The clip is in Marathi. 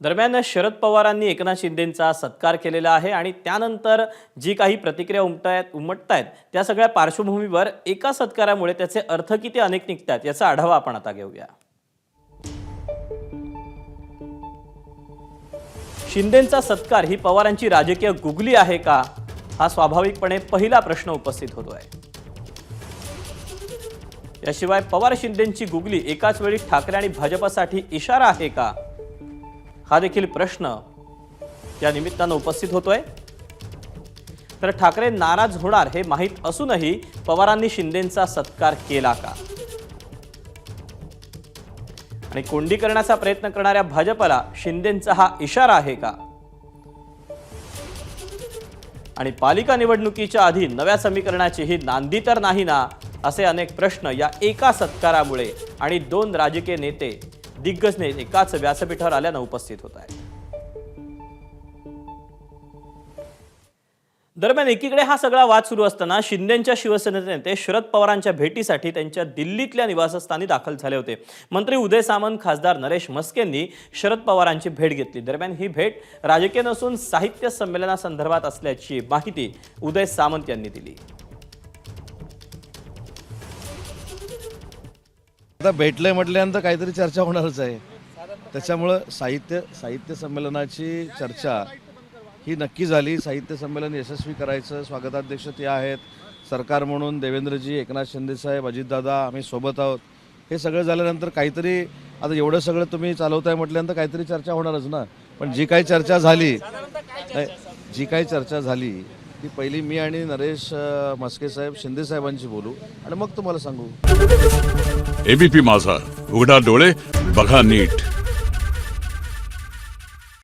दरम्यान शरद पवारांनी एकनाथ शिंदेंचा सत्कार केलेला आहे आणि त्यानंतर जी काही प्रतिक्रिया उमटतायत त्या सगळ्या पार्श्वभूमीवर एका सत्कारामुळे त्याचे अर्थ किती अनेक निघतात याचा आढावा आपण आता घेऊया। शिंदेंचा सत्कार ही पवारांची राजकीय गुगली आहे का, हा स्वाभाविकपणे पहिला प्रश्न उपस्थित होतोय। याशिवाय पवार शिंदेंची गुगली एकाच वेळी ठाकरे आणि भाजपसाठी इशारा आहे का, हा देखील प्रश्न या निमित्तानं उपस्थित होतोय। तर ठाकरे नाराज होणार हे माहीत असूनही पवारांनी शिंदेंचा सत्कार केला का, आणि कोंडी करण्याचा प्रयत्न करणाऱ्या भाजपला शिंदेंचा हा इशारा आहे का, आणि पालिका निवडणुकीच्या आधी नव्या समीकरणाची ही नांदी तर नाही ना, असे अनेक प्रश्न या एका सत्कारामुळे आणि दोन राजकीय नेते दिग्गज नेते एकाच व्यासपीठावर आल्यानं उपस्थित होत आहेत। दरम्यान एकीकडे हा सगळा वाद सुरू असताना शिंदेंच्या शिवसेनेचे नेते शरद पवारांच्या भेटीसाठी त्यांच्या दिल्लीतल्या निवासस्थानी दाखल झाले होते। मंत्री उदय सामंत, खासदार नरेश म्हस्केंनी शरद पवारांची भेट घेतली। दरम्यान ही भेट राजकीय नसून साहित्य संमेलनासंदर्भात असल्याची माहिती उदय सामंत यांनी दिली। आता भेटले म्हटल्यानंतर काहीतरी चर्चा होणारच आहे, त्याच्यामुळं साहित्य संमेलनाची चर्चा ही नक्की झाली। साहित्य संमेलन यशस्वी करायचं, स्वागताध्यक्ष ते आहेत, सरकार म्हणून देवेंद्रजी, एकनाथ शिंदेसाहेब, अजितदादा, आम्ही सोबत आहोत। हे सगळं झाल्यानंतर काहीतरी आता एवढं सगळं तुम्ही चालवताय म्हटल्यानंतर काहीतरी चर्चा होणारच ना। पण जी काही चर्चा झाली ती पहिली मी आणि नरेश म्हस्के साहेब, शिंदे साहेबांची बोलू आणि मग तुम्हाला सांगू। एबीपी माझा, उघडा डोळे बघा नीट।